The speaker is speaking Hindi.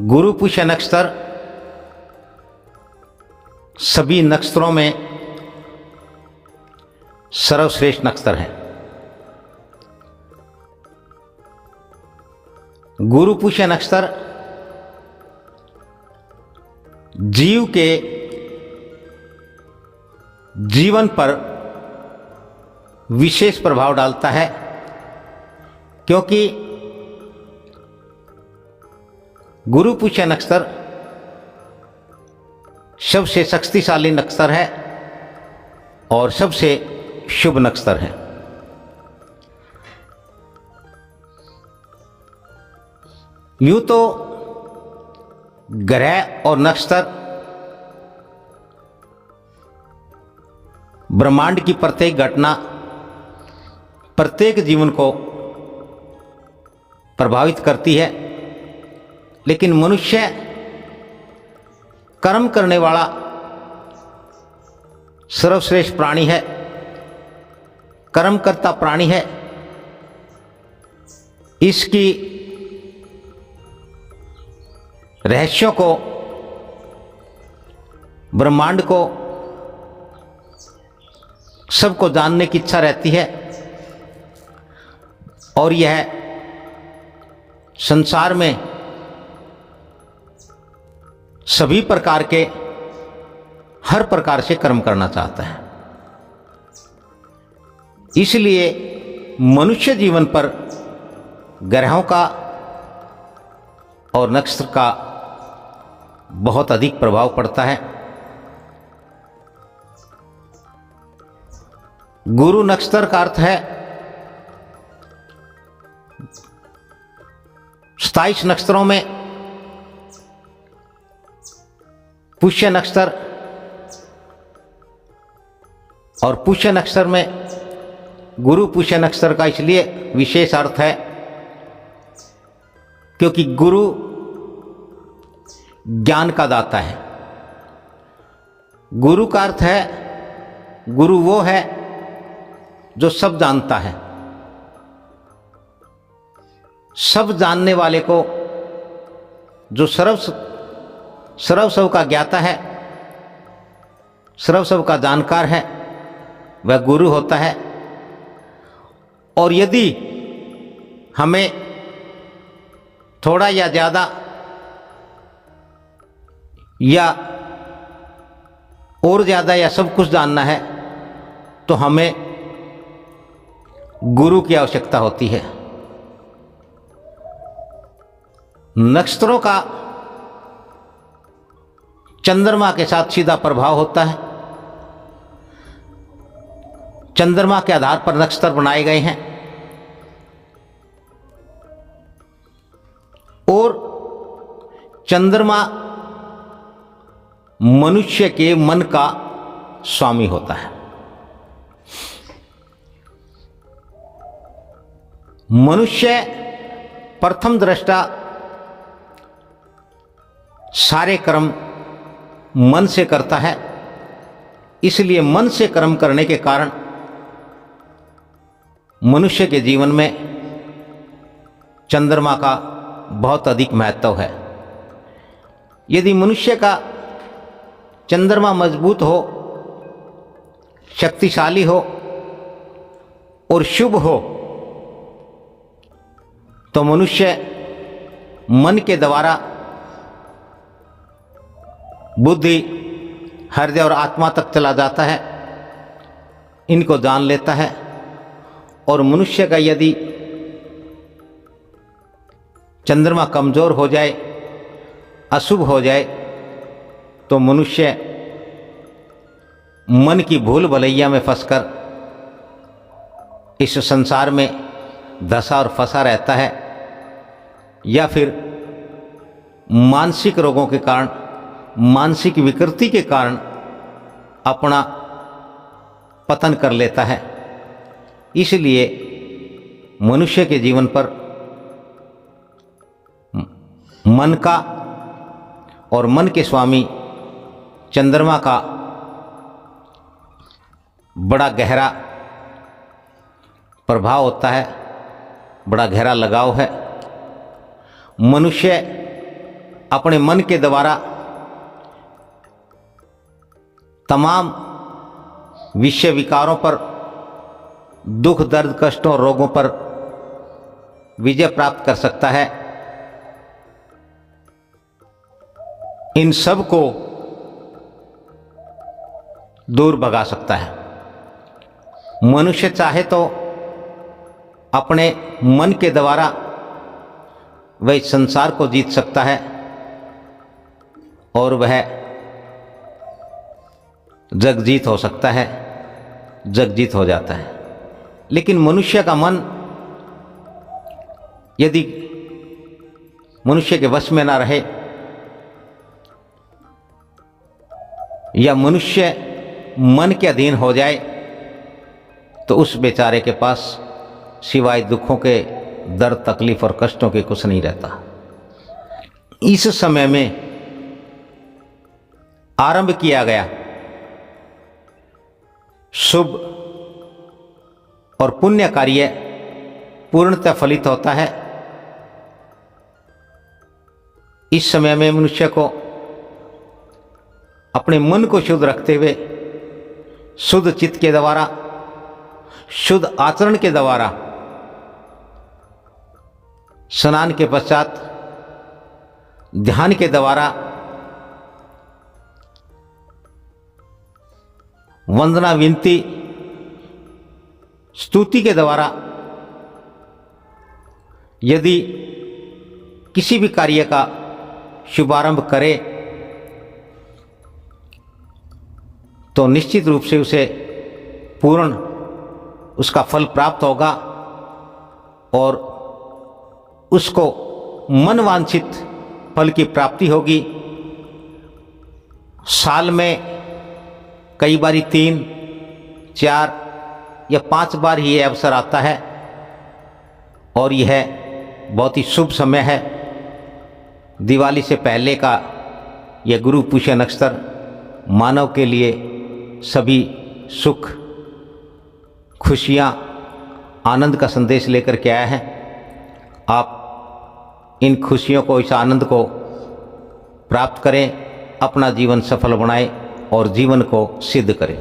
गुरु पुष्य नक्षत्र सभी नक्षत्रों में सर्वश्रेष्ठ नक्षत्र है। गुरु पुष्य नक्षत्र जीव के जीवन पर विशेष प्रभाव डालता है, क्योंकि गुरु पुष्य नक्षत्र सबसे शक्तिशाली नक्षत्र है और सबसे शुभ नक्षत्र है। यूं तो ग्रह और नक्षत्र ब्रह्मांड की प्रत्येक घटना, प्रत्येक जीवन को प्रभावित करती है, लेकिन मनुष्य कर्म करने वाला सर्वश्रेष्ठ प्राणी है, कर्म करता प्राणी है। इसकी रहस्यों को, ब्रह्मांड को सबको जानने की इच्छा रहती है, और यह संसार में सभी प्रकार के, हर प्रकार से कर्म करना चाहता है। इसलिए मनुष्य जीवन पर ग्रहों का और नक्षत्र का बहुत अधिक प्रभाव पड़ता है। गुरु नक्षत्र का अर्थ है 27 नक्षत्रों में पुष्य नक्षत्र, और पुष्य नक्षत्र में गुरु पुष्य नक्षत्र का इसलिए विशेष अर्थ है क्योंकि गुरु ज्ञान का दाता है। गुरु का अर्थ है, गुरु वो है जो सब जानता है। सब जानने वाले को, जो सर्व सब का ज्ञाता है, सर्व सब का जानकार है, वह गुरु होता है। और यदि हमें थोड़ा या ज़्यादा या और ज़्यादा या सब कुछ जानना है, तो हमें गुरु की आवश्यकता होती है। नक्षत्रों का चंद्रमा के साथ सीधा प्रभाव होता है। चंद्रमा के आधार पर नक्षत्र बनाए गए हैं, और चंद्रमा मनुष्य के मन का स्वामी होता है। मनुष्य प्रथम दृष्टा सारे कर्म मन से करता है, इसलिए मन से कर्म करने के कारण मनुष्य के जीवन में चंद्रमा का बहुत अधिक महत्व है। यदि मनुष्य का चंद्रमा मजबूत हो, शक्तिशाली हो और शुभ हो, तो मनुष्य मन के द्वारा बुद्धि, हृदय और आत्मा तक चला जाता है, इनको जान लेता है। और मनुष्य का यदि चंद्रमा कमजोर हो जाए, अशुभ हो जाए, तो मनुष्य मन की भूल भलैया में फंसकर इस संसार में धंसा और फंसा रहता है, या फिर मानसिक रोगों के कारण, मानसिक विकृति के कारण अपना पतन कर लेता है। इसलिए मनुष्य के जीवन पर मन का और मन के स्वामी चंद्रमा का बड़ा गहरा प्रभाव होता है, बड़ा गहरा लगाव है। मनुष्य अपने मन के द्वारा तमाम विषय विकारों पर, दुख दर्द कष्टों और रोगों पर विजय प्राप्त कर सकता है। इन सब को दूर भगा सकता है। मनुष्य चाहे तो अपने मन के द्वारा वह संसार को जीत सकता है और वह जगजीत हो सकता है, जगजीत हो जाता है। लेकिन मनुष्य का मन यदि मनुष्य के वश में ना रहे या मनुष्य मन के अधीन हो जाए तो उस बेचारे के पास सिवाय दुखों के, दर्द तकलीफ और कष्टों के कुछ नहीं रहता। इस समय में आरंभ किया गया शुभ और पुण्य कार्य पूर्णतः फलित होता है। इस समय में मनुष्य को अपने मन को शुद्ध रखते हुए शुद्ध चित्त के द्वारा, शुद्ध आचरण के द्वारा, स्नान के पश्चात ध्यान के द्वारा, वंदना विनती स्तुति के द्वारा यदि किसी भी कार्य का शुभारंभ करे तो निश्चित रूप से उसे पूर्ण उसका फल प्राप्त होगा और उसको मनवांछित फल की प्राप्ति होगी। साल में कई बारी 3, 4 या 5 बार ही यह अवसर आता है और यह बहुत ही शुभ समय है। दिवाली से पहले का यह गुरु पुष्य नक्षत्र मानव के लिए सभी सुख, खुशियाँ, आनंद का संदेश लेकर के आया है। आप इन खुशियों को, इस आनंद को प्राप्त करें, अपना जीवन सफल बनाएं और जीवन को सिद्ध करें।